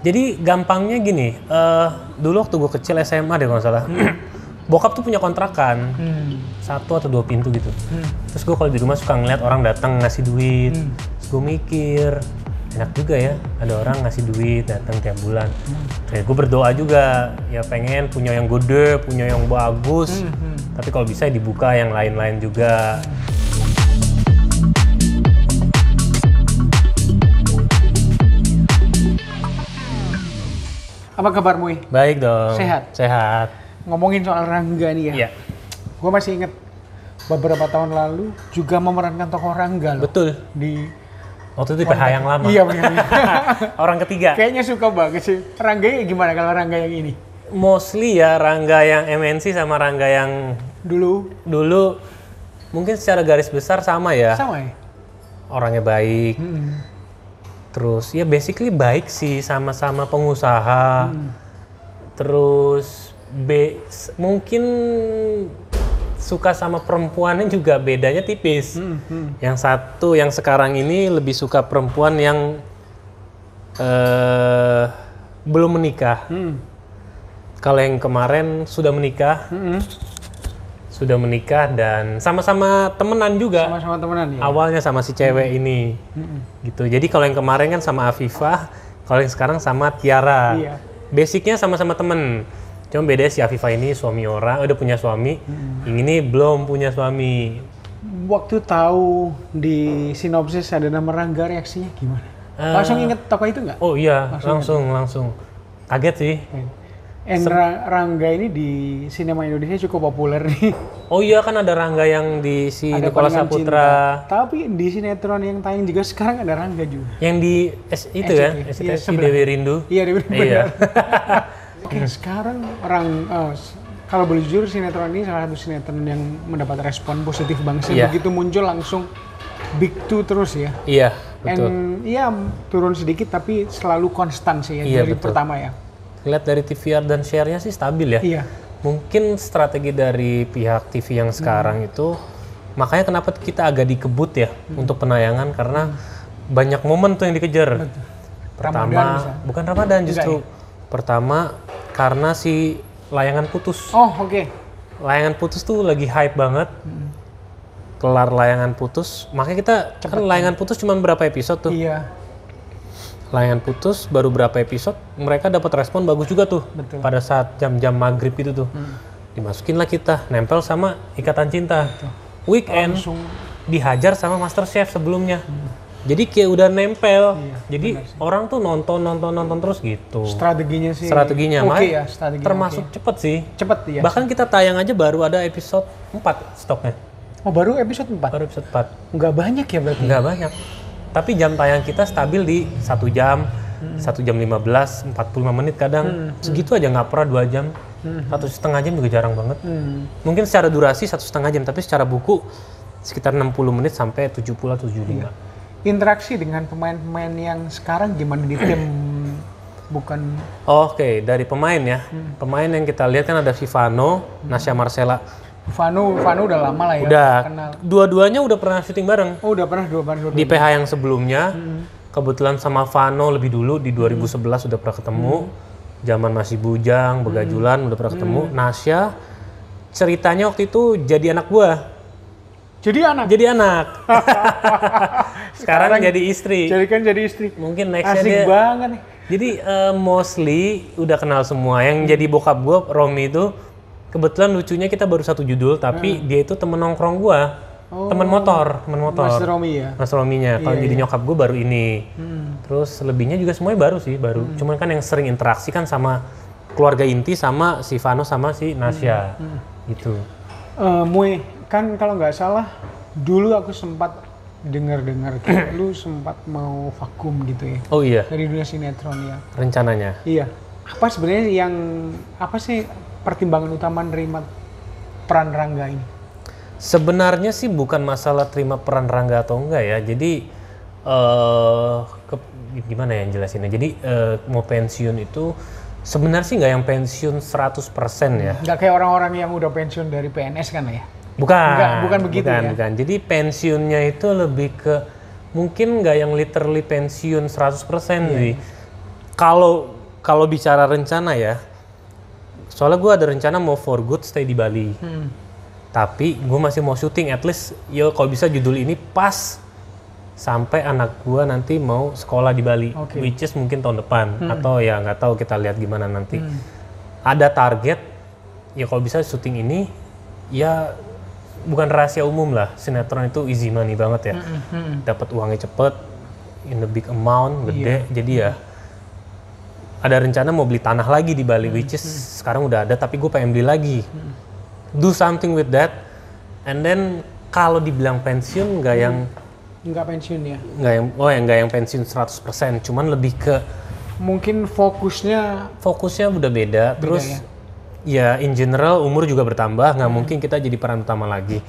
Jadi gampangnya gini, dulu waktu gue kecil SMA deh kalau nggak salah, bokap tuh punya kontrakan, 1 atau 2 pintu gitu. Terus gue kalau di rumah suka ngeliat orang datang ngasih duit, terus gue mikir, enak juga ya, ada orang ngasih duit datang tiap bulan. Kayak gue berdoa juga, ya pengen punya yang gede, punya yang bagus, tapi kalau bisa dibuka yang lain-lain juga. Apa kabar Mui? Baik dong. Sehat? Sehat. Ngomongin soal Rangga nih ya. Iya. Gue masih inget beberapa tahun lalu juga memerankan tokoh Rangga loh. Betul. Di waktu itu di PH yang lama. Iya benar. Orang ketiga. Kayaknya suka banget sih. Rangga gimana kalau Rangga yang ini? Mostly ya Rangga yang MNC sama Rangga yang Dulu mungkin secara garis besar sama ya. sama ya? Orangnya baik. Terus ya basically baik sih, sama-sama pengusaha. Terus mungkin suka sama perempuannya juga bedanya tipis. Yang satu yang sekarang ini lebih suka perempuan yang belum menikah. Kalau yang kemarin sudah menikah. Sudah menikah dan sama-sama temenan juga. Sama-sama temenan ya? Awalnya sama si cewek ini. Gitu. Jadi kalau yang kemarin kan sama Afifah, kalau yang sekarang sama Tiara. Iya. Basicnya sama-sama temen. Cuma bedanya si Afifah ini suami orang, udah punya suami. Yang ini belum punya suami. Waktu tahu di sinopsis ada nama Rangga, reaksinya gimana? Langsung inget tokoh itu nggak? Oh iya, langsung. Kaget sih. Rangga ini di sinema Indonesia cukup populer nih. Oh iya kan ada Rangga yang di si Ada Nicholas Palingan Saputra. Cinta. Tapi di sinetron yang tayang juga sekarang ada Rangga juga. Yang di itu kan, Iya, SCTV sebelah. Dewi Rindu. Iya, Dewi Rindu. Iya. Oke, sekarang kalau boleh jujur sinetron ini salah satu sinetron yang mendapat respon positif banget sih. Iya. Begitu muncul langsung big two terus ya. Iya, betul. Iya turun sedikit tapi selalu konstan sih ya Iya, dari betul. pertama ya. Lihat dari TVR dan share-nya sih stabil ya. Iya. Mungkin strategi dari pihak TV yang sekarang itu, makanya kenapa kita agak dikebut ya untuk penayangan karena banyak momen tuh yang dikejar. Pertama, Ramadan misalnya. bukan Ramadan justru. Enggak Pertama, karena si layangan putus. Oh oke. Layangan putus tuh lagi hype banget. Kelar layangan putus, makanya kita kan layangan putus cuma berapa episode tuh. Iya. Layangan putus baru berapa episode, mereka dapat respon bagus juga tuh. Betul. Pada saat jam-jam maghrib itu tuh. Dimasukin lah kita, nempel sama Ikatan Cinta. Weekend Langsung dihajar sama MasterChef sebelumnya. Jadi kayak udah nempel. Jadi orang tuh nonton terus gitu. strateginya sih. Strateginya Oke makanya ya strateginya. termasuk cepet sih. Cepet ya. Bahkan kita tayang aja baru ada episode 4 stoknya. Oh baru episode 4? Baru episode 4. Nggak banyak ya berarti? Nggak banyak. Tapi jam tayang kita stabil di 1 jam, 1 jam 15, 45 menit kadang. Segitu aja nggak pernah 2 jam. 1,5 jam juga jarang banget. Mungkin secara durasi 1,5 jam, tapi secara buku sekitar 60 menit sampai 70 atau 75. Interaksi dengan pemain-pemain yang sekarang gimana di tim? Bukan Oke, dari pemain ya. Pemain yang kita lihat kan ada Vivano, Nasya Marcella. Vanu udah lama lah ya. Udah, Kenal. dua-duanya udah pernah syuting bareng. Oh udah pernah dua Di PH yang sebelumnya, kebetulan sama Vano lebih dulu, di 2011 udah pernah ketemu. Zaman masih bujang, begajulan, udah pernah ketemu. Nasya, ceritanya waktu itu jadi anak gua. Jadi anak? Jadi anak. Sekarang jadi istri. Jadi istri. Mungkin nextnya Asik dia. banget nih. Jadi mostly udah kenal semua. Yang jadi bokap gua, Romi itu, kebetulan lucunya kita baru 1 judul, tapi dia itu temen nongkrong gua. Temen motor. Mas Romi ya? Mas Rominya. Kalau jadi nyokap gue baru ini. Terus lebihnya juga semuanya baru sih, baru. Cuman kan yang sering interaksi kan sama keluarga inti sama si Vano sama si Nasya. Gitu. Mui, kan kalau nggak salah dulu aku sempat dengar kayak lu sempat mau vakum gitu ya. Oh iya, Dari dunia sinetron ya. rencananya. Iya. Apa sebenarnya apa sih pertimbangan utama nerima peran Rangga ini? Sebenarnya sih bukan masalah terima peran Rangga atau enggak ya. Jadi gimana ya jelasinnya. Jadi mau pensiun itu sebenarnya sih nggak yang pensiun 100% ya. Nggak kayak orang-orang yang udah pensiun dari PNS kan ya? Bukan begitu ya? Bukan. Jadi pensiunnya itu lebih ke mungkin nggak yang literally pensiun 100% sih. Kalau bicara rencana ya, soalnya gue ada rencana mau for good stay di Bali. Tapi gue masih mau syuting, at least ya kalau bisa judul ini pas sampai anak gue nanti mau sekolah di Bali, which is mungkin tahun depan atau ya nggak tahu, kita lihat gimana nanti. Ada target ya kalau bisa syuting ini ya bukan rahasia umum lah, sinetron itu easy money banget ya, dapat uangnya cepet, in the big amount, gede, jadi ya ada rencana mau beli tanah lagi di Bali, which is sekarang udah ada tapi gue pengen beli lagi, do something with that, and then kalau dibilang pensiun nggak yang Nggak pensiun ya? Nggak yang pensiun 100%, cuman lebih ke mungkin fokusnya udah beda terus ya in general umur juga bertambah, nggak mungkin kita jadi peran utama lagi.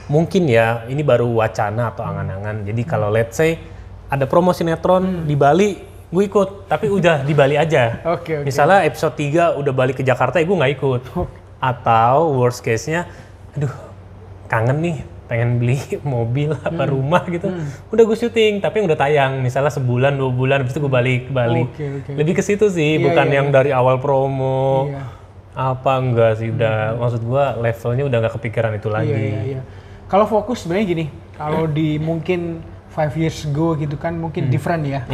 Mungkin ya ini baru wacana atau angan-angan, jadi kalau let's say ada promo sinetron di Bali, gue ikut, tapi udah di Bali aja. Misalnya episode 3 udah balik ke Jakarta, ya gue nggak ikut. Atau worst case-nya, aduh kangen nih, pengen beli mobil apa rumah gitu, udah gue syuting tapi udah tayang misalnya sebulan 2 bulan habis itu gue balik ke Bali. Lebih ke situ sih, bukan yang dari awal promo apa, enggak sih, udah maksud gue levelnya udah nggak kepikiran itu lagi. Kalau fokus sebenarnya gini, kalau di mungkin 5 years ago gitu kan mungkin different ya.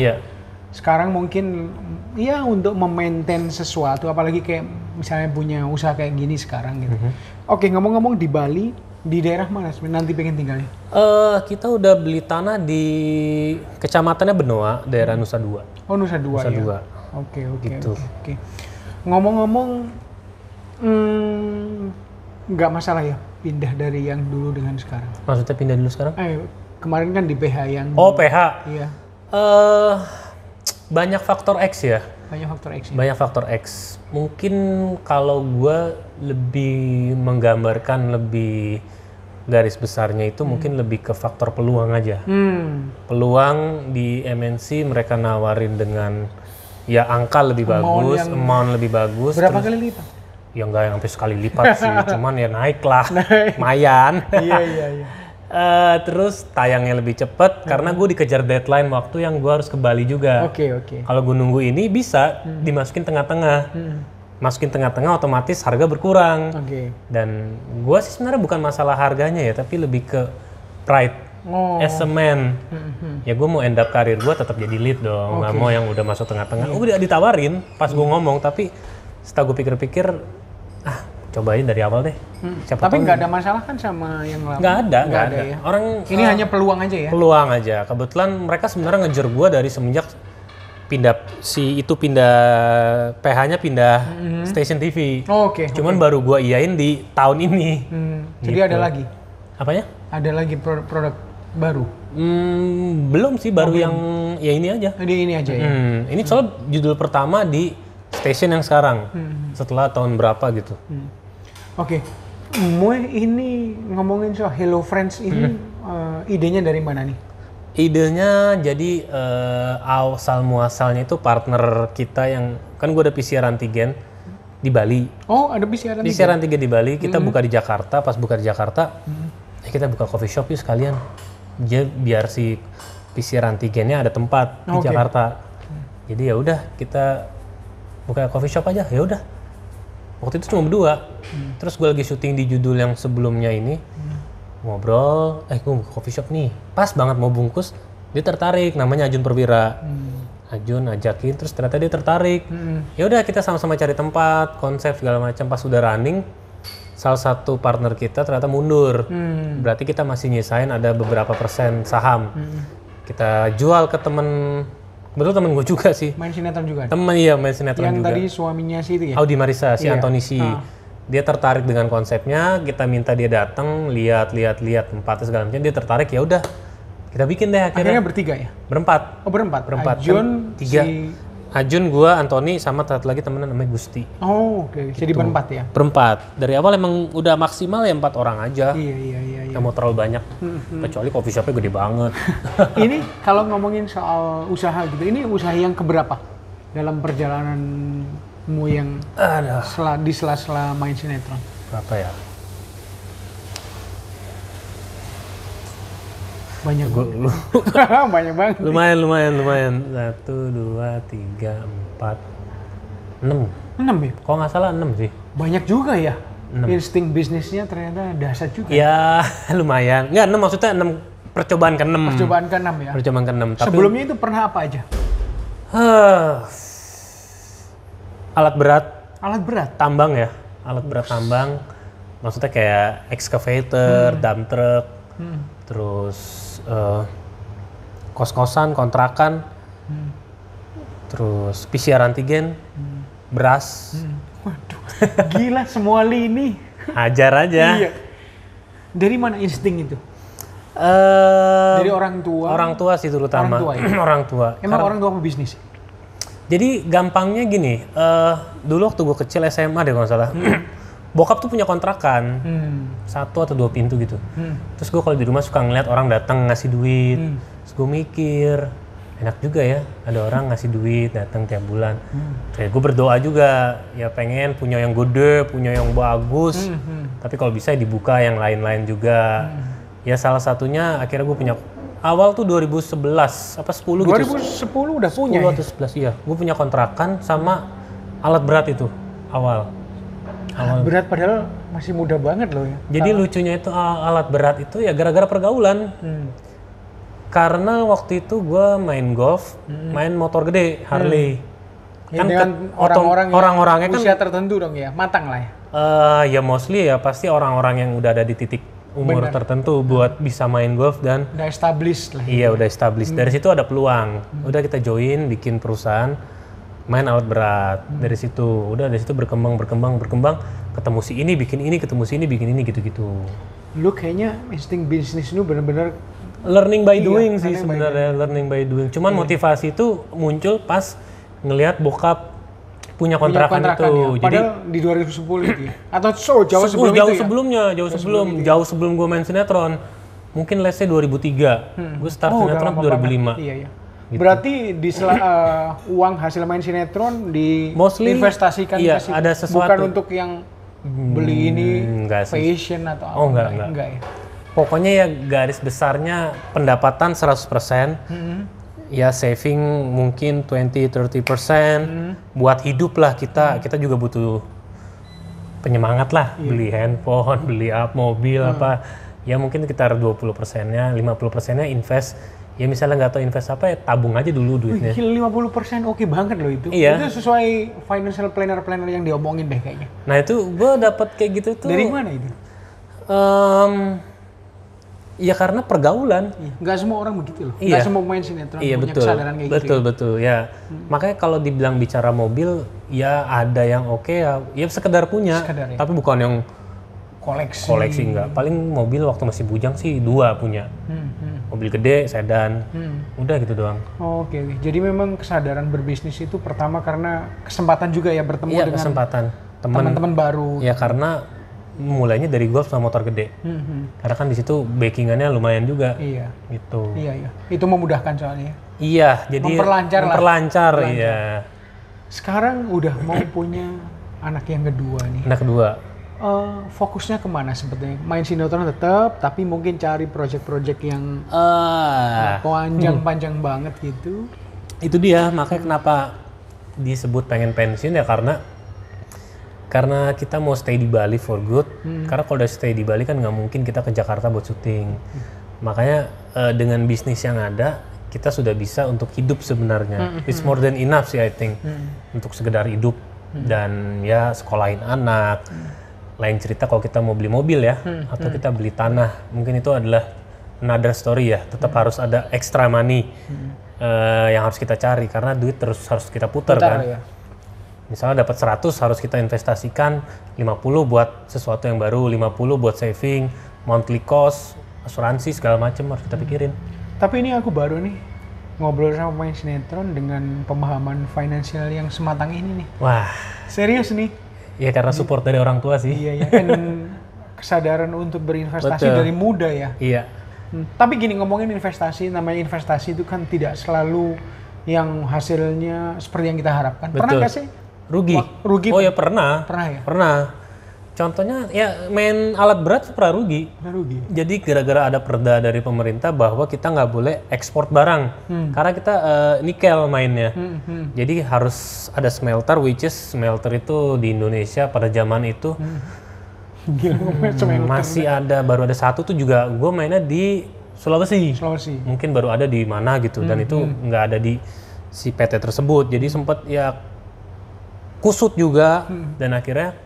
Sekarang mungkin ya untuk memaintain sesuatu, apalagi kayak misalnya punya usaha kayak gini sekarang gitu. Oke, ngomong-ngomong di Bali, di daerah mana nanti pengen tinggalnya? Kita udah beli tanah di kecamatannya Benoa, daerah Nusa Dua. Oh, Nusa Dua ya. Oke. Ngomong-ngomong, nggak masalah ya pindah dari yang dulu dengan sekarang? Maksudnya pindah dulu sekarang? Kemarin kan di PH yang... Oh, PH? Iya. Banyak faktor X ya. Banyak faktor X. Mungkin kalau gue lebih menggambarkan lebih garis besarnya itu mungkin lebih ke faktor peluang aja. Peluang di MNC mereka nawarin dengan ya angka lebih bagus, amount lebih bagus. Berapa kali lipat? Ya nggak yang sampai sekali lipat sih, cuman ya naik lah, lumayan. Iya. Terus tayangnya lebih cepet karena gue dikejar deadline waktu yang gue harus ke Bali juga. Oke. Kalau gue nunggu ini bisa dimasukin tengah-tengah. Masukin tengah-tengah otomatis harga berkurang. Dan gue sih sebenarnya bukan masalah harganya ya, tapi lebih ke pride as a man. Ya gue mau end up karir gue tetap jadi lead dong, nggak mau yang udah masuk tengah-tengah. Udah ditawarin pas gue ngomong, tapi setelah gue pikir-pikir, cobain dari awal deh. Tapi nggak ada masalah kan sama yang lama? Nggak ada. Ya? Orang ini hanya peluang aja ya? Peluang aja. Kebetulan mereka sebenarnya ngejar gue dari semenjak PH-nya pindah stasiun TV. Cuman baru gue iyain di tahun ini. Jadi gitu. ada lagi? Apanya? Ada lagi produk baru? Belum sih, baru yang ya ini aja. Ini aja ya? Ini soal judul pertama di stasiun yang sekarang. Setelah tahun berapa gitu. Oke. Mue ini ngomongin soal Hello Friends ini idenya dari mana nih? Idenya jadi asal muasalnya itu partner kita yang kan gue ada PCR antigen di Bali. Oh, ada PCR antigen? PCR antigen di Bali, kita buka di Jakarta. Pas buka di Jakarta, kita buka coffee shop yuk sekalian. Biar si PCR antigennya ada tempat di Jakarta. Jadi ya udah kita buka coffee shop aja. Ya udah. Waktu itu cuma berdua. Terus gue lagi syuting di judul yang sebelumnya ini. Ngobrol, gue buka coffee shop nih, pas banget mau bungkus, dia tertarik, namanya Ajun Perwira. Ajun ajakin, terus ternyata dia tertarik. Ya udah kita sama-sama cari tempat, konsep segala macam. Pas udah running, salah satu partner kita ternyata mundur. Berarti kita masih nyisain ada beberapa persen saham. Kita jual ke temen, kebetulan temen gue juga sih. Main sinetron juga? Main sinetron yang juga. Yang tadi suaminya sih itu ya? Audi Marisa, si Antonisi. Dia tertarik dengan konsepnya, kita minta dia datang, lihat tempatnya segala macam, dia tertarik, ya udah kita bikin deh akhirnya. Akhirnya bertiga ya? Berempat. Oh berempat? Kan, Ajun, tiga. Ajun, gua, Antoni, sama satu lagi temenan namanya Gusti. Oh oke. Jadi berempat ya? Berempat. Dari awal emang udah maksimal ya 4 orang aja. Iya. Nggak mau terlalu banyak. Kecuali coffee shopnya gede banget. Ini kalau ngomongin soal usaha gitu, ini usaha yang keberapa dalam perjalananmu yang di sela-sela main sinetron? Berapa ya? Banyak. Banyak banget. Lumayan. 1, 2, 3, 4, 6. 6 ya? Kalau nggak salah 6 sih. Banyak juga ya. 6. Insting bisnisnya ternyata dahsyat juga. Ya, lumayan. Nggak 6 maksudnya 6 percobaan ke-6. Percobaan ke-6 ya? Percobaan ke-6. Tapi sebelumnya itu pernah apa aja? Alat berat. Alat berat? Tambang ya. Alat berat tambang. Maksudnya kayak excavator, dump truck, terus kos-kosan, kontrakan, terus PCR antigen, beras. Waduh, gila semua lini. Ajar aja. Iya. Dari mana insting itu? Dari orang tua? Orang tua sih terutama. Orang tua ya? Orang tua. Emang orang tua pebisnis? Jadi gampangnya gini, dulu waktu gue kecil SMA deh kalau nggak salah, bokap tuh punya kontrakan, 1 atau 2 pintu gitu. Terus gue kalau di rumah suka ngeliat orang datang ngasih duit, terus gue mikir, enak juga ya, ada orang ngasih duit datang tiap bulan. Kayak gue berdoa juga, ya pengen punya yang gede, punya yang bagus, tapi kalau bisa dibuka yang lain-lain juga. Ya salah satunya akhirnya gue punya. Awal tuh 2011 apa 10 gitu. 2010 udah punya 10 atau 11 iya. Gue punya kontrakan sama alat berat itu awal. Alat berat padahal masih muda banget loh ya. Jadi lucunya itu alat berat itu ya gara-gara pergaulan. Karena waktu itu gue main golf, main motor gede Harley. Ya, Kan dengan orang-orangnya kan usia tertentu dong ya, matang lah ya. Ya mostly ya pasti orang-orang yang udah ada di titik umur tertentu buat bisa main golf dan udah established lah. Iya, udah established. Dari situ ada peluang. Udah kita join, bikin perusahaan, main alat berat. Dari situ, udah dari situ berkembang, ketemu si ini, bikin ini, ketemu si ini, bikin ini, gitu-gitu. Lu kayaknya insting bisnis lu bener-bener Learning by doing sih sebenarnya, learning by doing. Cuman motivasi itu muncul pas ngelihat bokap punya kontrakan itu. Ya. Padahal di 2010 itu ya? Atau jauh sebelum itu ya? Jauh sebelum gue main sinetron. Mungkin let's say 2003. Gue start sinetron 2005. Iya. Gitu. Berarti di uang hasil main sinetron diinvestasikan ke situ. Ada sesuatu. Bukan untuk yang beli ini fashion atau apa. Enggak ya. Pokoknya ya garis besarnya pendapatan 100%. Ya saving mungkin 20-30% buat hidup lah kita juga butuh penyemangat lah, beli handphone, beli mobil apa ya mungkin sekitar 20%-nya, 50%-nya invest. Ya misalnya nggak tahu invest apa ya tabung aja dulu duitnya. 50% oke banget loh itu. Iya. Itu sesuai financial planner yang diomongin deh kayaknya. Nah itu gue dapet kayak gitu tuh. Dari mana itu? Ya karena pergaulan. Nggak semua orang begitu loh. Nggak semua pemain sinetron punya kesadaran kayak gitu. Betul ya. Makanya kalau dibilang bicara mobil, ya ada yang oke ya sekedar punya. Ya. Tapi bukan yang koleksi enggak. Paling mobil waktu masih bujang sih 2 punya. Mobil gede, sedan. Udah gitu doang. Oke. Jadi memang kesadaran berbisnis itu pertama karena kesempatan juga ya bertemu dengan kesempatan. Teman-teman baru. Ya karena mulainya dari golf sama motor gede. Karena kan di situ backingannya lumayan juga. Iya. Gitu. Iya. Itu memudahkan soalnya. Iya, jadi memperlancar iya. Sekarang udah mau punya anak yang kedua nih. Anak kedua. Fokusnya kemana sebetulnya? Main sinetron tetap, tapi mungkin cari project-project yang panjang banget gitu. Itu dia, makanya kenapa disebut pengen pensiun ya karena kita mau stay di Bali for good. Karena kalau udah stay di Bali kan nggak mungkin kita ke Jakarta buat syuting. Makanya dengan bisnis yang ada, kita sudah bisa untuk hidup sebenarnya. It's more than enough sih I think. Untuk sekedar hidup dan ya sekolahin anak. Lain cerita kalau kita mau beli mobil ya, atau kita beli tanah. Mungkin itu adalah another story ya. Tetap harus ada extra money yang harus kita cari. Karena duit terus harus kita putar kan. Ya. Misalnya dapat 100 harus kita investasikan 50 buat sesuatu yang baru, 50 buat saving, monthly cost, asuransi segala macam harus kita pikirin. Tapi ini aku baru nih ngobrol sama pemain sinetron dengan pemahaman finansial yang sematang ini nih. Wah, serius nih. Ya karena support dari orang tua sih. Iya kan kesadaran untuk berinvestasi dari muda ya. Iya. Tapi gini ngomongin investasi, namanya investasi itu kan tidak selalu yang hasilnya seperti yang kita harapkan. Betul. Pernah nggak sih? Rugi. Rugi. Oh ya pernah. Pernah ya? Pernah. Contohnya ya main alat berat pernah rugi. Jadi gara-gara ada perda dari pemerintah bahwa kita nggak boleh ekspor barang karena kita nikel mainnya. Jadi harus ada smelter, which is smelter itu di Indonesia pada zaman itu masih ada, baru ada satu tuh juga gue mainnya di Sulawesi. Mungkin baru ada di mana gitu dan itu nggak ada di si PT tersebut. Jadi sempat ya kusut juga dan akhirnya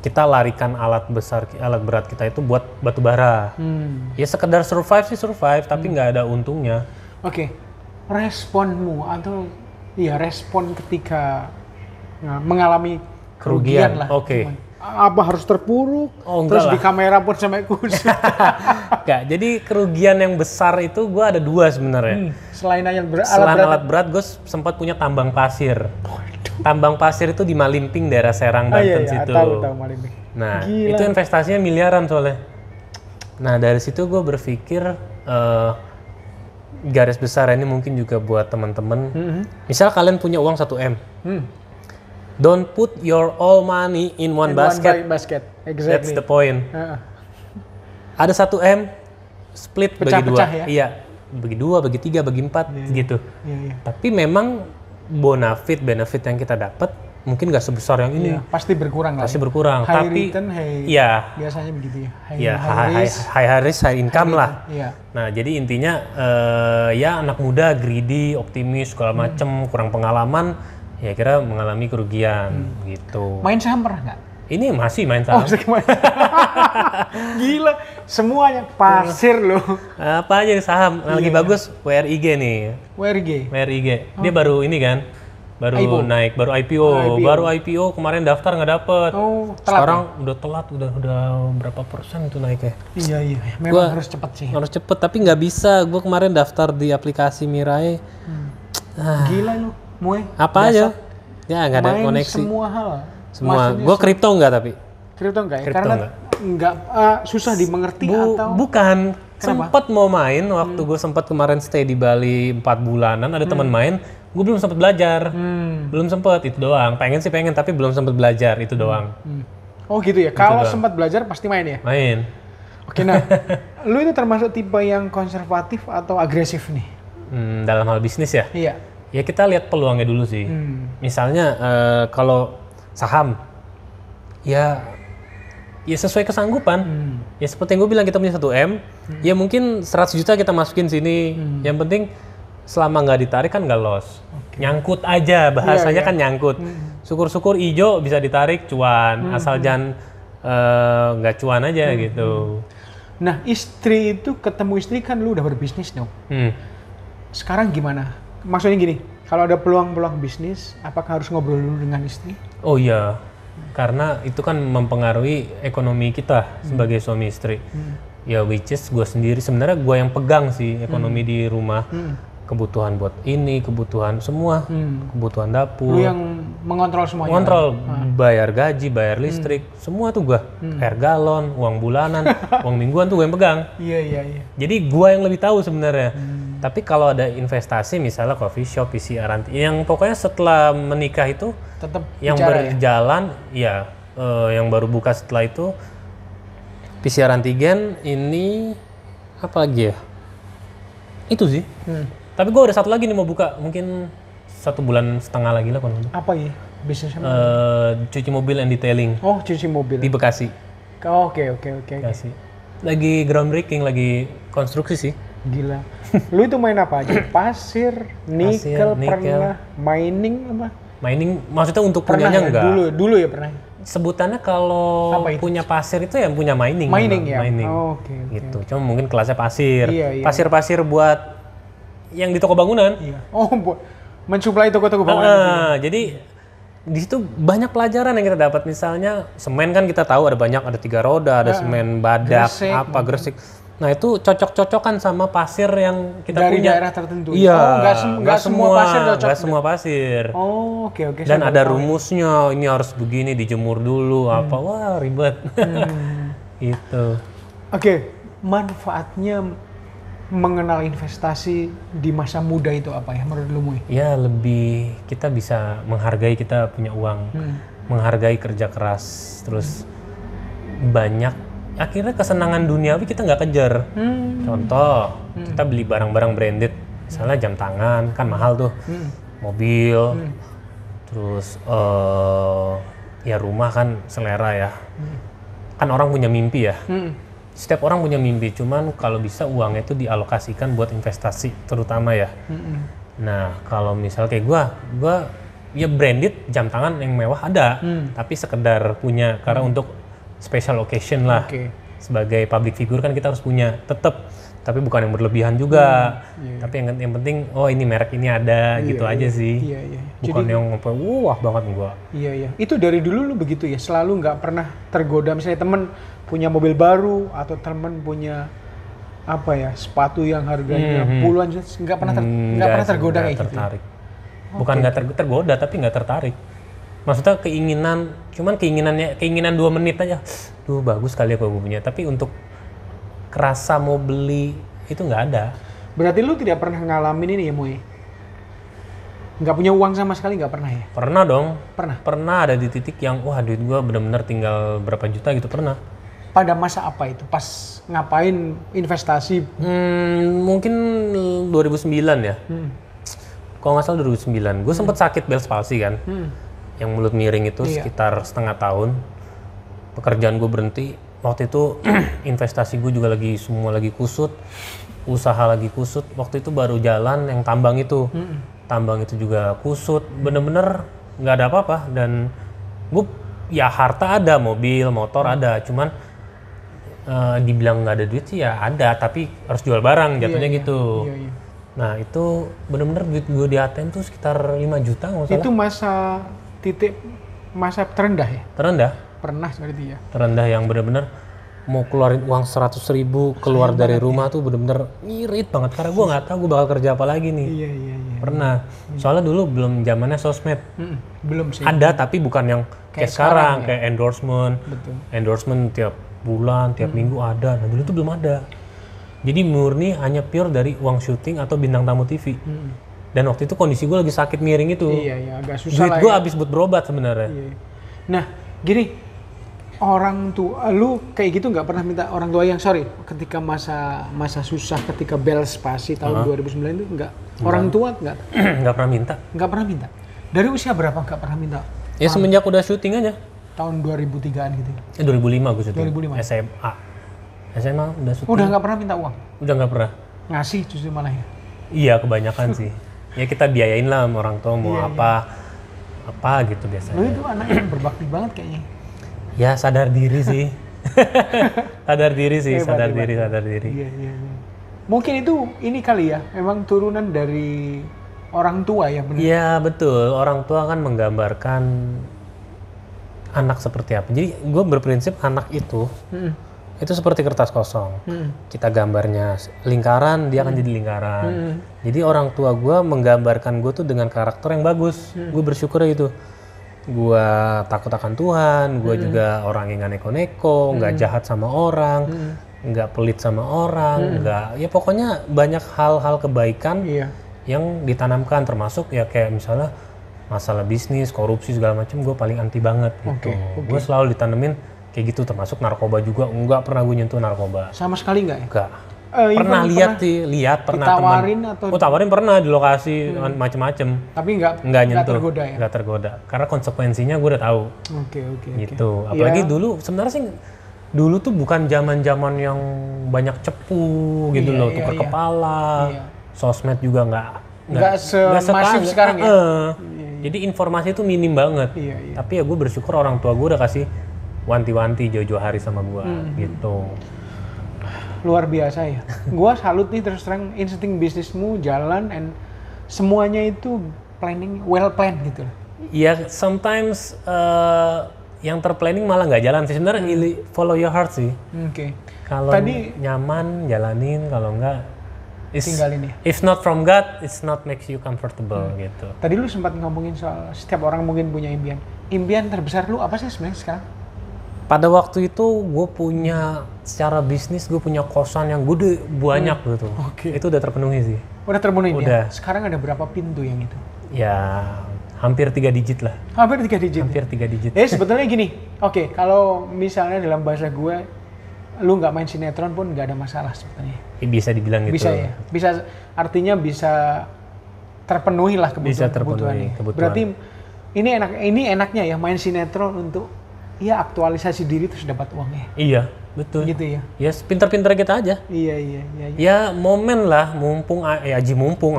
kita larikan alat berat kita itu buat batu bara. Ya sekedar survive tapi nggak ada untungnya. Oke. Responmu atau ya respon ketika mengalami kerugian lah. Oke. Apa harus terpuruk? Terus di kamera pun sampai kusut. Enggak, jadi kerugian yang besar itu gue ada 2 sebenarnya. Selain alat berat, gue sempat punya tambang pasir. Tambang pasir itu di Malimping, daerah Serang, Banten situ. Tahu Malimping. Nah, itu investasinya miliaran soalnya. Nah, dari situ gue berpikir garis besar ini mungkin juga buat teman-teman. Misal kalian punya uang 1 M. Don't put your all money in one basket. Exactly. That's the point. Ada 1 M, split bagi 2. Ya? Iya, bagi 2, bagi 3, bagi 4 gitu. Tapi memang benefit yang kita dapat mungkin nggak sebesar yang ini. Pasti berkurang lah. High return, biasanya begitu ya. High risk, high income lah. Nah, jadi intinya ya anak muda greedy, optimis segala macem, kurang pengalaman, ya kira mengalami kerugian gitu. Main saham pernah nggak? Ini masih main saham. Gila, semuanya pasir loh. Apa aja nih saham? Lagi bagus WRIG nih. WRIG. Dia baru ini kan, baru naik, baru IPO. Kemarin daftar nggak dapet. Sekarang udah telat, udah berapa persen itu naiknya? Iya. Memang harus cepet sih. Harus cepet, tapi nggak bisa. Gue kemarin daftar di aplikasi Mirai. Gila lu, Moe. Apa aja? Ya nggak ada koneksi. Semua hal. Gue kripto nggak tapi? Kripto nggak ya? Karena nggak susah dimengerti atau? Bukan. Sempet mau main waktu gue sempat kemarin stay di Bali 4 bulanan, ada teman main, gue belum sempat belajar. Belum sempat, itu doang. Pengen tapi belum sempat belajar, itu doang. Oh gitu ya. Kalau sempat belajar pasti main ya? Main. Oke, nah, lu itu termasuk tipe yang konservatif atau agresif nih? Dalam hal bisnis ya? Iya. Ya kita lihat peluangnya dulu sih. Misalnya kalau saham, ya sesuai kesanggupan. Ya seperti yang gue bilang, kita punya 1 M, ya mungkin 100 juta kita masukin sini. Yang penting selama nggak ditarik kan nggak loss. Nyangkut aja, bahasanya kan nyangkut. Syukur-syukur ijo bisa ditarik cuan, asal jangan nggak cuan aja gitu. Nah, istri itu, ketemu istri kan lu udah berbisnis dong. Sekarang gimana? Maksudnya gini, kalau ada peluang-peluang bisnis, apakah harus ngobrol dulu dengan istri? Oh iya, karena itu kan mempengaruhi ekonomi kita sebagai suami istri. Ya which is gue sendiri, sebenarnya gue yang pegang sih ekonomi di rumah. Kebutuhan buat ini, kebutuhan semua, kebutuhan dapur. Lu yang mengontrol semuanya? Mengontrol, bayar gaji, bayar listrik, semua tuh gue. Air galon, uang bulanan, uang mingguan tuh gue yang pegang. Iya. Jadi gue yang lebih tahu sebenarnya. Tapi kalau ada investasi, misalnya coffee shop, PCR, yang pokoknya setelah menikah itu, tetap yang berjalan, ya yang baru buka setelah itu, PCR antigen, ini apa lagi ya? Itu sih. Tapi gue ada satu lagi nih mau buka, mungkin 1,5 bulan lagi lah. Apa ya bisnisnya? Cuci mobil and detailing. Oh, cuci mobil. Di Bekasi. Oke. Bekasi. Lagi groundbreaking, lagi konstruksi sih. Gila. Lu itu main apa aja? Pasir, nikel, pernah? Mining apa? Mining maksudnya untuk punyanya enggak? Dulu ya pernah. Sebutannya kalau punya pasir itu yang punya mining. Mining ya? Mining. Oke. Gitu. Cuma mungkin kelasnya pasir. Iya. Pasir-pasir buat yang di toko bangunan. Iya. Oh, mensuplai toko-toko bangunan. Jadi di situ banyak pelajaran yang kita dapat. Misalnya semen kan kita tahu ada banyak, ada 3 roda, ada semen badak, gresik. Nah itu cocok-cocokan sama pasir yang kita dari punya. Daerah tertentu. Iya. Nggak semua pasir cocok. Nggak semua pasir. Oh, oke. Dan ada rumusnya. Ini harus begini, dijemur dulu. Apa? Wah ribet. Gitu. Oke. Manfaatnya mengenal investasi di masa muda itu apa ya menurut lu, Mui? Ya lebih kita bisa menghargai kita punya uang. menghargai kerja keras, terus banyak akhirnya kesenangan duniawi kita nggak kejar. Contoh, kita beli barang-barang branded, misalnya jam tangan kan mahal tuh, mobil, terus ya rumah kan selera ya. Kan orang punya mimpi ya. Setiap orang punya mimpi, cuman kalau bisa uangnya itu dialokasikan buat investasi terutama ya. Nah kalau misal kayak gue ya branded jam tangan yang mewah ada, tapi sekedar punya karena untuk special occasion lah. Sebagai public figure kan kita harus punya tetap, tapi bukan yang berlebihan juga. Tapi yang penting ini merek ini ada gitu aja sih. Bukan jadi, yang wah banget gua. Iya. Itu dari dulu lu begitu ya, selalu nggak pernah tergoda misalnya temen punya mobil baru atau temen punya apa ya sepatu yang harganya puluhan juta, nggak pernah tergoda kayak gitu. Bukan nggak tergoda tapi nggak tertarik. Maksudnya keinginan 2 menit aja. Duh bagus kali ya kalau gue punya. Tapi untuk kerasa mau beli itu nggak ada. Berarti lu tidak pernah ngalamin ini ya Moy? Nggak punya uang sama sekali nggak pernah ya? Pernah dong. Pernah ada di titik yang wah duit gue benar-benar tinggal berapa juta gitu pernah. Pada masa apa itu? Pas ngapain investasi? Mungkin 2009 ya. Kalau nggak salah 2009. Gue sempet sakit Bell's palsy kan. Yang mulut miring itu sekitar setengah tahun. Pekerjaan gue berhenti. Waktu itu investasi gue juga semua lagi kusut. Usaha lagi kusut. Waktu itu baru jalan yang tambang itu. Tambang itu juga kusut. Bener-bener nggak ada apa-apa. Dan gue ya harta ada, mobil, motor ada. Cuman dibilang nggak ada duit sih ya ada. Tapi harus jual barang jatuhnya gitu. Nah itu bener-bener duit gue di ATM tuh sekitar 5 juta nggak salah. Itu masa terendah ya? Terendah. Pernah berarti ya? Terendah yang bener-bener mau keluarin uang 100.000 keluar dari rumah tuh bener-bener ngirit banget. Karena gue nggak tahu gue bakal kerja apa lagi nih. Iya. Pernah. Soalnya dulu belum zamannya sosmed. Belum sih. Ada tapi bukan yang kayak sekarang ya? Kayak endorsement. Betul. Endorsement tiap bulan, tiap minggu ada. Nah dulu tuh belum ada. Jadi murni hanya pure dari uang syuting atau bintang tamu TV. Dan waktu itu kondisi gue lagi sakit miring itu. Iya, agak susah. Duit gue habis buat berobat sebenarnya. Iya. Nah, gini, orang tua lu kayak gitu nggak pernah minta orang tua yang ketika masa susah, ketika Bell's palsy tahun 2009 itu nggak orang tua nggak pernah minta. Nggak pernah minta. Dari usia berapa nggak pernah minta? Ya semenjak udah syuting aja. Tahun 2003-an gitu. 2005 gue syuting. 2005. SMA udah syuting. Udah nggak pernah minta uang? Udah nggak pernah. Ngasih justru malah ya? Iya kebanyakan sih. Ya kita biayain lah sama orang tua mau apa gitu biasanya. Lu itu anak yang berbakti banget kayaknya. Ya sadar diri sih. sadar diri. Iya. Mungkin itu ini kali ya, memang turunan dari orang tua ya benar? Iya betul, orang tua kan menggambarkan anak seperti apa. Jadi gue berprinsip anak itu seperti kertas kosong. Kita gambarnya lingkaran, dia akan jadi lingkaran. Jadi orang tua gue menggambarkan gue tuh dengan karakter yang bagus. Gue bersyukur gitu. Gue takut akan Tuhan, gue juga orang yang gak neko-neko, gak jahat sama orang, gak pelit sama orang, ya pokoknya banyak hal-hal kebaikan yang ditanamkan, termasuk ya kayak misalnya masalah bisnis, korupsi segala macam gue paling anti banget gitu. Gue selalu ditanemin kayak gitu, termasuk narkoba juga, nggak pernah gue nyentuh narkoba. Sama sekali nggak ya? Nggak. Pernah pernah ditawarin teman. Atau tawarin pernah di lokasi macem-macem. Tapi nggak nyentuh, tergoda ya? Nggak tergoda, karena konsekuensinya gue udah tahu. Oke. Gitu. Apalagi dulu sebenarnya sih dulu tuh bukan zaman-zaman yang banyak cepu gitu loh, tukar kepala, sosmed juga nggak semasif sekarang ya. Jadi informasi itu minim banget. Tapi ya gue bersyukur orang tua gue udah kasih wanti-wanti jauh-jauh hari sama gue gitu. Luar biasa ya. Gua salut nih terus terang, insting bisnismu jalan and semuanya itu well planned gitu. Iya, sometimes yang terplanning malah nggak jalan sih. Sebenarnya follow your heart sih. Kalau nyaman jalanin, kalau nggak tinggalin ya. If not from God, it's not makes you comfortable gitu. Tadi lu sempat ngomongin soal setiap orang mungkin punya impian. Impian terbesar lu apa sih sebenarnya sekarang? Pada waktu itu gue punya secara bisnis, gue punya kosan yang gede banyak gitu. Itu udah terpenuhi sih. Udah terpenuhi udah. Ya? Sekarang ada berapa pintu yang itu? Ya Hampir 3 digit lah. Hampir 3 digit. Hampir 3 digit. Sebetulnya gini, oke, kalau misalnya dalam bahasa gue, lu nggak main sinetron pun nggak ada masalah sebetulnya. Bisa dibilang gitu. Bisa ya. Bisa, artinya bisa terpenuhi lah kebutuhannya. Berarti ini enaknya ya main sinetron untuk ya aktualisasi diri terus dapat uangnya. Iya, betul. Gitu ya. Ya pintar-pintar kita aja. Iya. Ya momen lah, mumpung Aji mumpung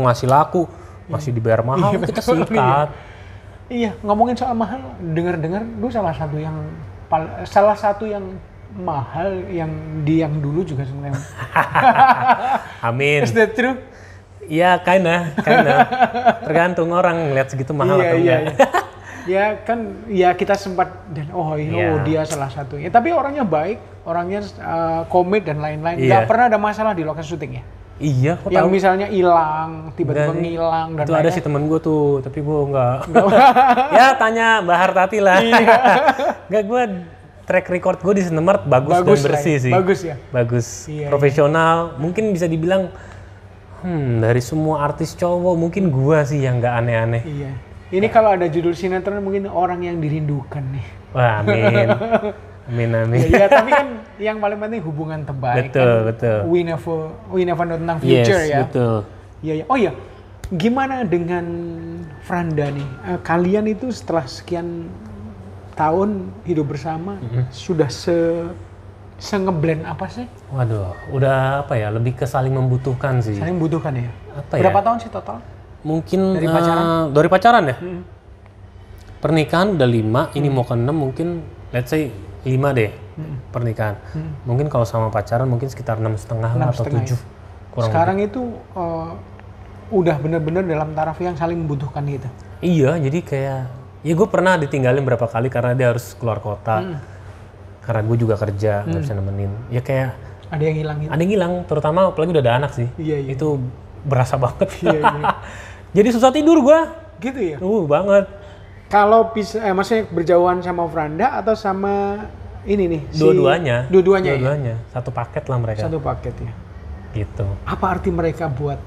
ngasih laku, masih dibayar mahal, kita sikat. Iya, ngomongin soal mahal, dengar-dengar lu salah satu yang mahal yang dulu juga sebenarnya. Amin. Is that true? Iya, kinda. Tergantung orang ngeliat segitu mahal atau enggak. Ya kan, ya kita sempat dan dia salah satunya. Tapi orangnya baik, orangnya komit dan lain-lain. Nggak pernah ada masalah di lokasi syuting ya. Iya, kok yang tahu? Misalnya hilang, tiba-tiba ngilang dan itu ada sih temen gue tuh, tapi gue nggak. Ya tanya Mbak Hartati lah. Nggak, gue track record gue di Sinemart bagus dan bersih sih. Bagus ya. Bagus, profesional. Mungkin bisa dibilang dari semua artis cowok mungkin gue sih yang nggak aneh-aneh. Iya. Ini kalau ada judul sinetron mungkin orang yang dirindukan nih. Wah, amin. Amin. Ya, tapi kan yang paling penting hubungan terbaik. Betul. We never know tentang future ya. Betul. Iya. Oh iya, gimana dengan Franda nih? Kalian itu setelah sekian tahun hidup bersama sudah ngeblend apa sih? Waduh, udah apa ya? Lebih ke saling membutuhkan sih. Saling membutuhkan ya. Berapa tahun sih total? Mungkin dari pacaran ya. Pernikahan udah 5, ini mau ke 6 mungkin let's say 5 deh pernikahan. Mungkin kalau sama pacaran mungkin sekitar 6,5 lah atau 7. Ya. Sekarang itu udah bener-bener dalam taraf yang saling membutuhkan gitu. Iya, jadi kayak ya gue pernah ditinggalin berapa kali karena dia harus keluar kota. Karena gue juga kerja, nggak bisa nemenin. Ya kayak ada yang hilang gitu. Ada yang hilang, terutama apalagi udah ada anak sih. Iya. Itu berasa banget. Iya. Jadi susah tidur gue. Gitu ya? Banget. Kalau maksudnya berjauhan sama Franda atau sama ini nih? Dua-duanya. Ya? Satu paket lah mereka. Satu paket ya? Gitu. Apa arti mereka buat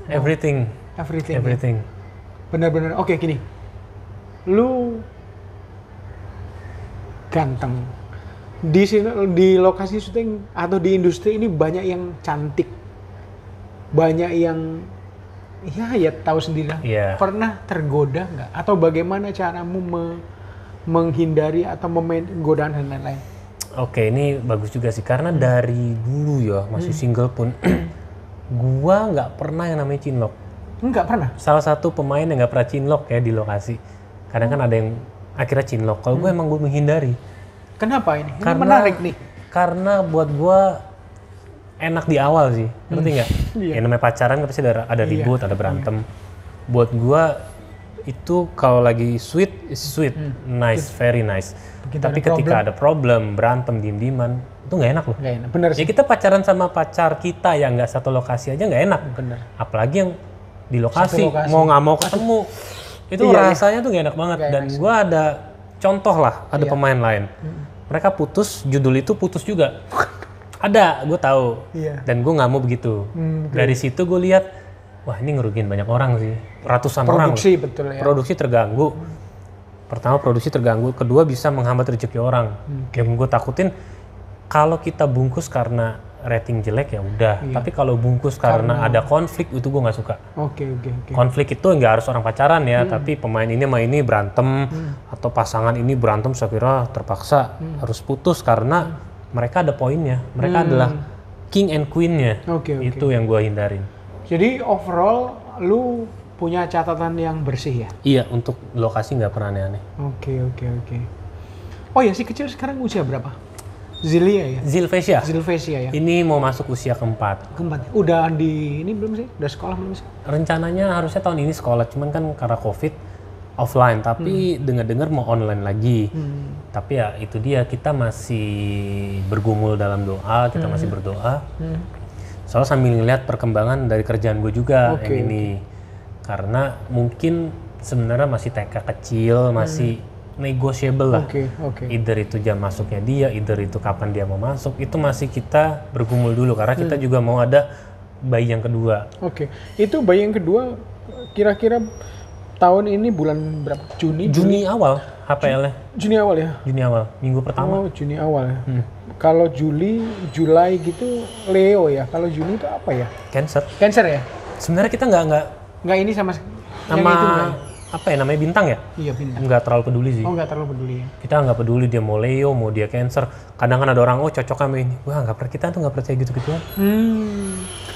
Everything. Ya? Benar-benar. Oke, gini. Lu ganteng. Di lokasi syuting atau di industri ini banyak yang cantik. Banyak yang ya tahu sendiri lah. Yeah. Pernah tergoda nggak? Atau bagaimana caramu menghindari atau godaan dan lain-lain? Oke, ini bagus juga sih karena dari dulu ya masih single pun gua nggak pernah yang namanya cinlok. Nggak pernah? Salah satu pemain yang nggak pernah cinlok ya di lokasi. Kadang kan ada yang akhirnya cinlok. Kalau gue emang gue menghindari. Kenapa ini? Ini menarik nih. Karena buat gue enak di awal sih, ngerti nggak? Ya namanya pacaran pasti ada ribut, ada berantem. Buat gue itu kalau lagi sweet, nice, very nice. Tapi ketika ada problem, berantem, diem-dieman, itu nggak enak loh. Nggak enak, bener sih. Ya kita pacaran sama pacar kita yang nggak satu lokasi aja nggak enak. Bener. Apalagi yang di lokasi, mau nggak mau ketemu, itu rasanya tuh nggak enak banget. Dan gue ada contoh lah, ada pemain lain. Mereka putus, judul itu putus juga. Ada, gue tahu. Dan gue nggak mau begitu. Dari situ gue lihat, wah ini ngerugiin banyak orang sih, ratusan orang. Produksi betul ya. Produksi terganggu. Pertama produksi terganggu, kedua bisa menghambat rezeki orang. Yang gue takutin kalau kita bungkus karena rating jelek ya udah. Tapi kalau bungkus karena ada konflik itu gue nggak suka. Oke. Konflik itu nggak harus orang pacaran ya, tapi pemain ini sama ini berantem atau pasangan ini berantem, saya kira terpaksa harus putus karena mereka ada poinnya. Mereka adalah king and queen-nya. Itu yang gue hindarin. Jadi overall lu punya catatan yang bersih ya? Iya, untuk lokasi nggak pernah aneh-aneh. Oke. Oh ya, si kecil sekarang usia berapa? Zilia ya? Zilvesia ya? Ini mau masuk usia keempat. Udah ini belum sih? Udah sekolah belum sih? Rencananya harusnya tahun ini sekolah, cuman kan karena COVID offline, tapi dengar-dengar mau online lagi. Tapi ya itu dia, kita masih bergumul dalam doa, kita masih berdoa. Soalnya sambil ngeliat perkembangan dari kerjaan gue juga yang ini. Karena mungkin sebenarnya masih TK kecil, masih negotiable lah. Either itu jam masuknya dia, either itu kapan dia mau masuk, itu masih kita bergumul dulu karena kita juga mau ada bayi yang kedua. Itu bayi yang kedua kira-kira tahun ini bulan berapa? Juni awal HPL-nya. Juni awal ya? Juni awal, minggu pertama. Oh, Juni awal ya. Kalau Juli, Julai gitu Leo ya. Kalau Juni itu apa ya? Cancer. Cancer ya? Sebenarnya kita nggak ini sama yang itu enggak. Apa ya namanya, bintang ya? Iya, bintang. Nggak terlalu peduli sih. Oh, nggak terlalu peduli ya. Kita nggak peduli dia mau Leo, mau dia Cancer. Kadang kan ada orang, oh cocok sama ini. Wah, kita tuh nggak percaya gitu-gituan.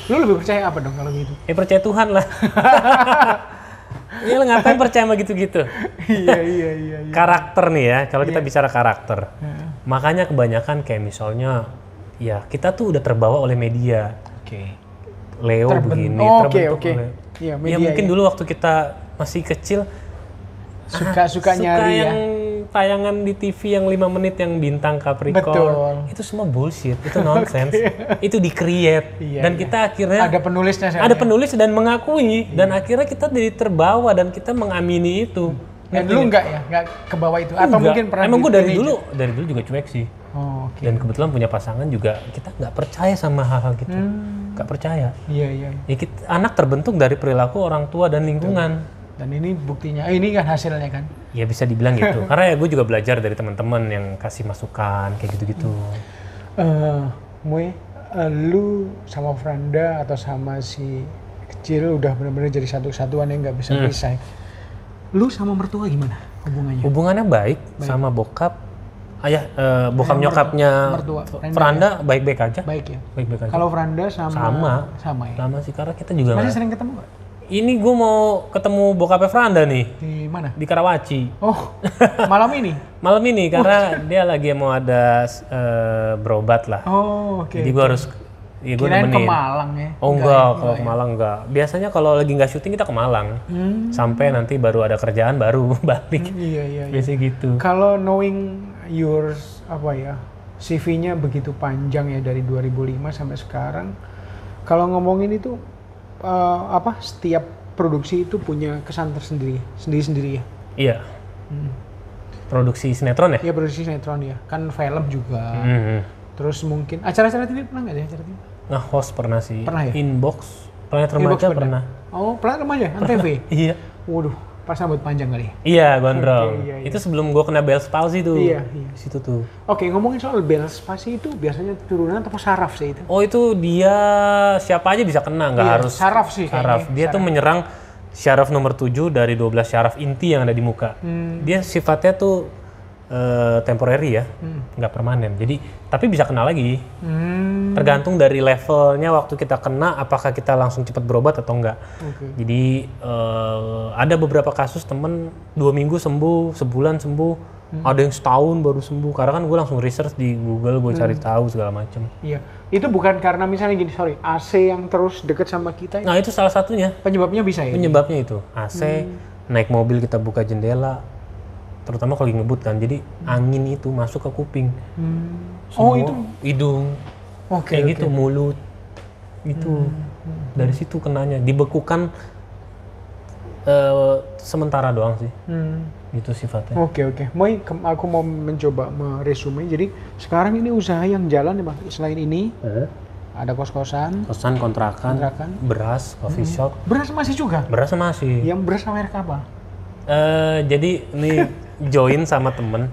Lu lebih percaya apa dong kalau gitu? Percaya Tuhan lah. Iya, ngapain percaya sama gitu-gitu? Iya. Karakter nih ya, kalau kita bicara karakter. Makanya kebanyakan kayak misalnya, ya kita tuh udah terbawa oleh media. Oke. Leo begini, terbentuk oleh... Iya, media, ya mungkin dulu waktu kita masih kecil, suka nyari yang tayangan di TV yang 5 menit yang bintang Capricorn. Betul. Itu semua bullshit, itu nonsense. Itu di-create. Dan kita akhirnya... Ada penulisnya. Ada penulis dan mengakui. Dan akhirnya kita jadi terbawa dan kita mengamini itu. Dan lu enggak ya? Enggak ke bawah itu? Atau enggak. mungkin pernah... Emang gue dari dulu juga cuek sih. Oh, okay. Dan kebetulan punya pasangan juga, kita nggak percaya sama hal-hal gitu. Nggak percaya. Iya. Ya, anak terbentuk dari perilaku orang tua dan lingkungan. Dan ini buktinya, ini kan hasilnya kan? Ya bisa dibilang gitu. Karena ya gue juga belajar dari teman-teman yang kasih masukan kayak gitu-gitu. Lu sama Franda atau sama si kecil udah benar-benar jadi satu-satuan yang nggak bisa pisah. Lu sama mertua gimana hubungannya? Hubungannya baik. Sama bokap. Bokap nyokapnya Franda baik-baik aja. Baik ya. Baik-baik aja. Kalau Franda sama ya. Sama sih, karena kita juga masih sering ketemu nggak? Ini gue mau ketemu bokapnya Franda nih. Di mana? Di Karawaci. Oh, malam ini? Malam ini, karena dia lagi mau ada berobat lah. Oh, oke. Jadi gue harus, ya gue nemenin. Kirain ke Malang ya? Oh enggak, kalau ke Malang enggak. Biasanya kalau lagi nggak syuting kita ke Malang. Sampai nanti baru ada kerjaan baru balik. Iya. Biasanya gitu. Kalau knowing your CV-nya begitu panjang ya dari 2005 sampai sekarang. Kalau ngomongin itu setiap produksi itu punya kesan sendiri ya? Iya. Produksi sinetron ya? Iya, produksi sinetron ya. Kan film juga. Terus mungkin acara-acara TV pernah nggak ya? Host pernah sih. Pernah ya? Inbox, Planet Remaja pernah. Oh, Planet Remaja, Antv? Iya. Waduh, pas rambut panjang kali. Iya, gondrong. Iya. Itu sebelum gue kena Bell's palsy tuh. Iya. Situ tuh. Oke, ngomongin soal Bell's palsy itu biasanya turunan atau saraf sih itu? Oh, itu dia siapa aja bisa kena, nggak harus saraf sih. Saraf. Dia tuh menyerang syaraf nomor 7 dari 12 syaraf inti yang ada di muka. Dia sifatnya tuh temporary ya, nggak permanen. Jadi, tapi bisa kena lagi. Tergantung dari levelnya waktu kita kena, apakah kita langsung cepat berobat atau enggak. Jadi ada beberapa kasus temen 2 minggu sembuh, sebulan sembuh, ada yang setahun baru sembuh. Karena kan gue langsung research di Google, gue cari tahu segala macam. Iya, itu bukan karena misalnya gini, AC yang terus deket sama kita. Nah itu salah satunya. Penyebabnya bisa ya? Penyebabnya itu AC, naik mobil kita buka jendela. Terutama kalau ngebut kan, jadi angin itu masuk ke kuping. Semua, itu hidung, kayak gitu, mulut, itu dari situ kenanya. Dibekukan sementara doang sih, gitu sifatnya. Oke. Aku mau mencoba meresume. Jadi sekarang ini usaha yang jalan ya, Bang. Selain ini ada kos-kosan, kontrakan, beras, coffee shop. Beras masih juga? Beras masih. Yang beras sama merek apa? Jadi ini join sama temen.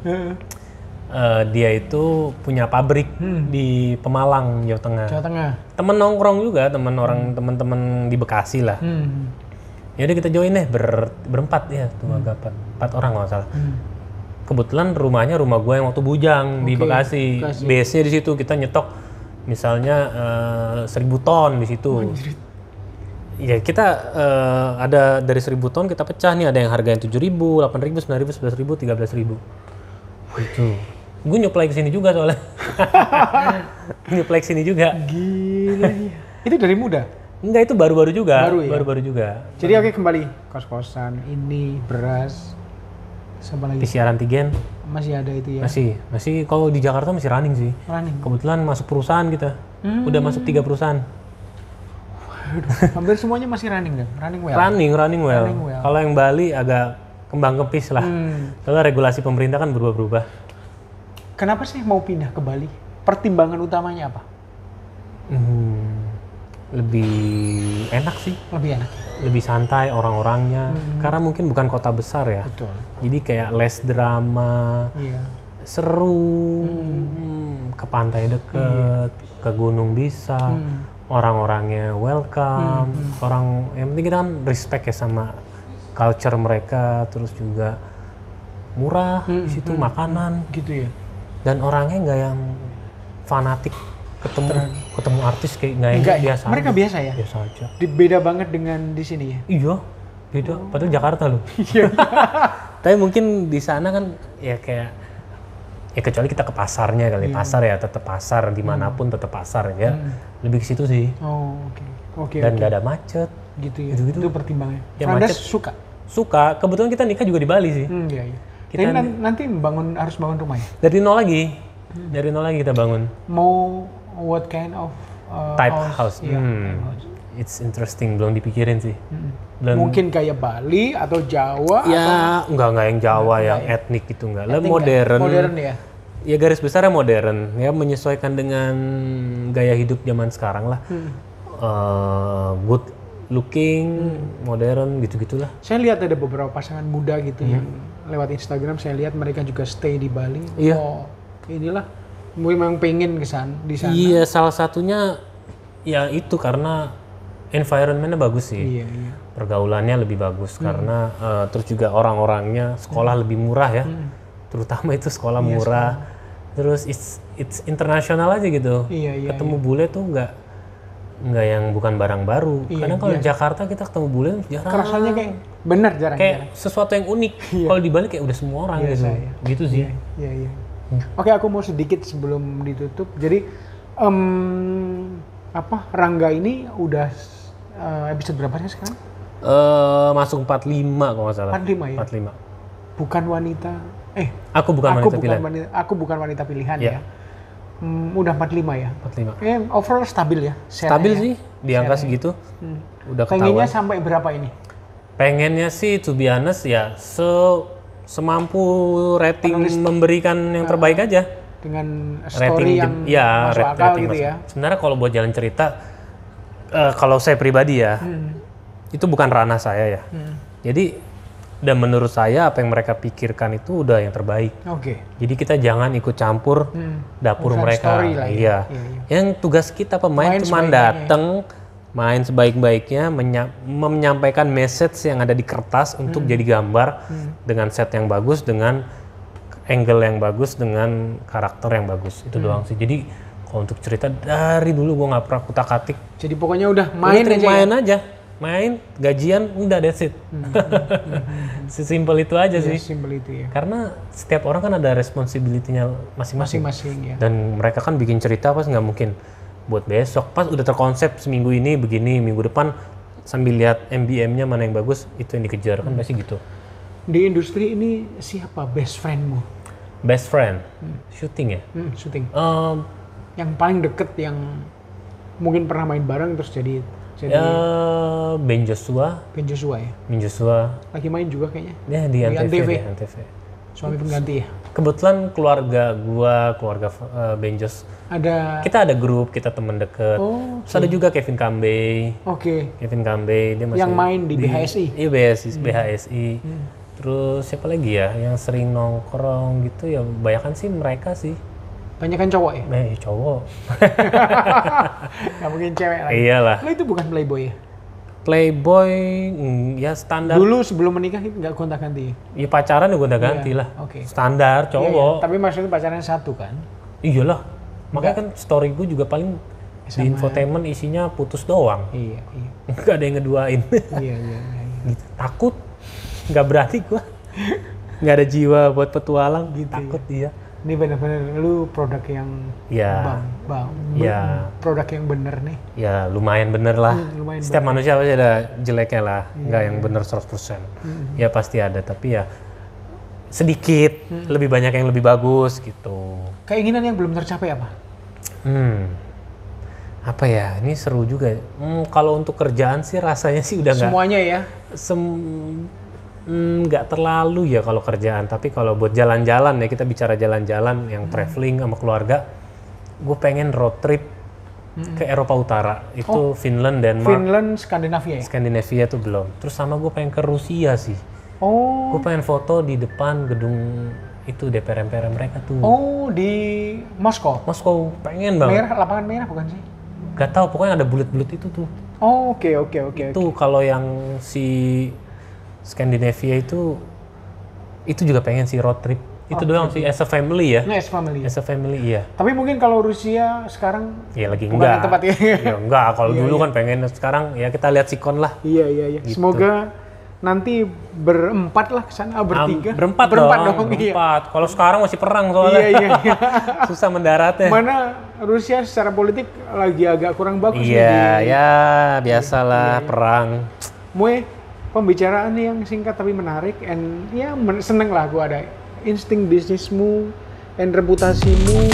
Dia itu punya pabrik di Pemalang, Jawa Tengah. Temen nongkrong juga, temen-temen di Bekasi lah. Ya udah kita join deh berempat ya, tuh agak 4 orang nggak salah. Kebetulan rumah gue yang waktu bujang di Bekasi. Base-nya di situ, kita nyetok misalnya 1.000 ton di situ. Ya kita ada dari 1.000 ton kita pecah nih, ada yang harganya 7.000, 8.000, 9.000, 11.000, 13.000. Itu. Gue nyuplai ke sini juga soalnya. Nyuplai ke sini juga. Gila. Itu dari muda? Enggak, itu baru-baru juga. Baru-baru juga. Jadi kembali kos-kosan, ini beras, sama lagi. PCR antigen. Masih ada itu ya? Masih kalau di Jakarta masih running sih. Kebetulan masuk perusahaan kita. Udah masuk 3 perusahaan. Hampir semuanya masih running deh, running well. Kalau yang Bali agak kembang kempis lah. Kalau regulasi pemerintah kan berubah-berubah. Kenapa sih mau pindah ke Bali? Pertimbangan utamanya apa? lebih enak sih. Lebih enak. Lebih santai orang-orangnya. Karena mungkin bukan kota besar ya. Betul. Jadi kayak less drama. Iya. Seru. Ke pantai deket, ke gunung bisa. Orang-orangnya welcome. Orang yang penting kita kan respect ya sama culture mereka, terus juga murah di situ makanan gitu ya. Dan orangnya nggak yang fanatik ketemu artis kayak nggak yang biasa. Mereka aja. biasa ya. Biasa aja. Beda banget dengan di sini ya. Iya, beda. Padahal Jakarta loh. Tapi mungkin di sana kan ya kayak ya kecuali kita ke pasarnya kali. Pasar ya tetap pasar, dimanapun tetap pasar ya. Lebih ke situ sih. Oh, oke. Dan nggak ada macet. Gitu ya. Gitu-gitu. Itu pertimbangannya. Ya, Frandas macet. suka. Kebetulan kita nikah juga di Bali sih. Iya. Kita Tapi nanti harus bangun rumah ya? dari nol lagi. Dari nol lagi kita bangun. Mau what kind of Type house. Iya, type house. It's interesting, belum dipikirin sih. Mungkin kayak Bali atau Jawa Ya, enggak yang Jawa, yang etnik gitu enggak. Lah modern. Modern ya. Ya garis besarnya modern, ya menyesuaikan dengan gaya hidup zaman sekarang lah. Good looking, modern gitu-gitulah. Saya lihat ada beberapa pasangan muda gitu yang lewat Instagram saya lihat mereka juga stay di Bali. Iya. Oh, inilah memang pengen di sana. Iya, salah satunya ya itu karena environment-nya bagus sih. Iya. Pergaulannya lebih bagus karena terus juga orang-orangnya sekolah lebih murah ya. Terutama itu sekolah murah. Terus it's internasional aja gitu. Iya. Ketemu bule tuh nggak yang bukan barang baru. Karena kalau di Jakarta kita ketemu bule jarang. Kerasanya kayak benar jarang. Kayak sesuatu yang unik. Kalau di Bali kayak udah semua orang gitu. Gitu sih. Iya. Oke, aku mau sedikit sebelum ditutup. Jadi Rangga ini udah episode berapa sih sekarang? Masuk 45 kalau nggak salah. 45 ya? 45. Bukan wanita. Aku bukan wanita pilihan. Aku bukan wanita pilihan ya. Udah 45 ya? 45. Overall stabil ya? Stabil sih, di angka segitu. Udah ketahuan. Pengennya sampai berapa ini? Pengennya sih, to be honest ya, semampu rating memberikan yang terbaik aja. Dengan story yang masuk akal gitu ya? Sebenarnya kalau buat jalan cerita, kalau saya pribadi ya, itu bukan ranah saya ya. Jadi, dan menurut saya apa yang mereka pikirkan itu udah yang terbaik. Oke. Jadi kita jangan ikut campur dapur mereka. Iya. Yang tugas kita pemain cuma datang, main sebaik-baiknya, menyampaikan message yang ada di kertas untuk jadi gambar dengan set yang bagus, dengan angle yang bagus, dengan karakter yang bagus. Itu doang sih. Jadi kalau untuk cerita dari dulu gue nggak pernah kutak-atik. Jadi pokoknya udah main aja. Main, gajian, udah that's it. Sesimpel itu aja sih. Simpel itu ya. Karena setiap orang kan ada responsibility-nya masing-masing. Ya. Dan mereka kan bikin cerita pas nggak mungkin buat besok. Pas udah terkonsep seminggu ini begini, minggu depan sambil lihat MBM-nya mana yang bagus, itu yang dikejar. Kan pasti gitu. Di industri ini siapa best friend-mu? Best friend? Syuting ya? Syuting. Yang paling deket yang mungkin pernah main bareng terus jadi Ben Joshua ya? Ben Joshua. Lagi main juga kayaknya? Ya, di Antv. Suami pengganti ya? Kebetulan keluarga Ben Jos. Kita ada grup, kita teman deket. Terus ada juga Kevin Kambey. Kevin Kambey, dia masih yang main di BHSI? Iya, BHSI. Terus siapa lagi ya yang sering nongkrong gitu ya, kebanyakan sih mereka sih. Banyakan cowok ya? Cowok. Gak mungkin cewek lagi. Iyalah. Lo itu bukan playboy ya? Playboy, ya standar. Dulu sebelum menikah nggak gonta-ganti? Ya pacaran ya gonta-ganti lah. Standar cowok. Tapi maksudnya pacaran satu kan? Iyalah. Makanya kan story gue juga paling di infotainment isinya putus doang. Iya. Nggak ada yang ngeduain. Iya. Gitu. Takut. Nggak berani gue. Nggak ada jiwa buat petualang. Gitu, takut ya? Dia. Ini benar-benar lu produk yang produk yang bener nih. Ya lumayan bener lah. Setiap manusia pasti ada jeleknya lah. Nggak yang bener 100%. Ya pasti ada, tapi ya sedikit. Lebih banyak yang lebih bagus gitu. Keinginan yang belum tercapai apa? Apa ya? Ini seru juga. Kalau untuk kerjaan sih rasanya sih udah nggak. Semuanya ya? Nggak terlalu ya kalau kerjaan, tapi kalau buat jalan-jalan ya, kita bicara jalan-jalan yang traveling sama keluarga, gue pengen road trip ke Eropa Utara. Itu Finland, Denmark. Finland, Skandinavia ya? Skandinavia tuh belum. Terus sama gue pengen ke Rusia sih. Oh. Gue pengen foto di depan gedung itu DPR MPR mereka tuh. Oh, di Moskow? Moskow, pengen banget. Merah, lapangan merah bukan sih? Gak tau, pokoknya ada bulat-bulat itu tuh. Oh, oke. Itu kalau yang si Skandinavia itu juga pengen sih road trip. Itu doang sih, as a family ya. As family. As a family, iya. Tapi mungkin kalau Rusia sekarang ya lagi bukan enggak. yang tepat ya. Ya enggak, kalau dulu kan pengen, sekarang ya kita lihat sikon lah. Iya. Gitu. Semoga nanti berempat lah ke sana, bertiga. Berempat dong. Iya. Kalau sekarang masih perang soalnya. Iya. Susah mendaratnya. Mana Rusia secara politik lagi agak kurang bagus nih. Ya biasalah perang. Mue, pembicaraan yang singkat tapi menarik, and ya seneng lah gue ada insting bisnismu and reputasimu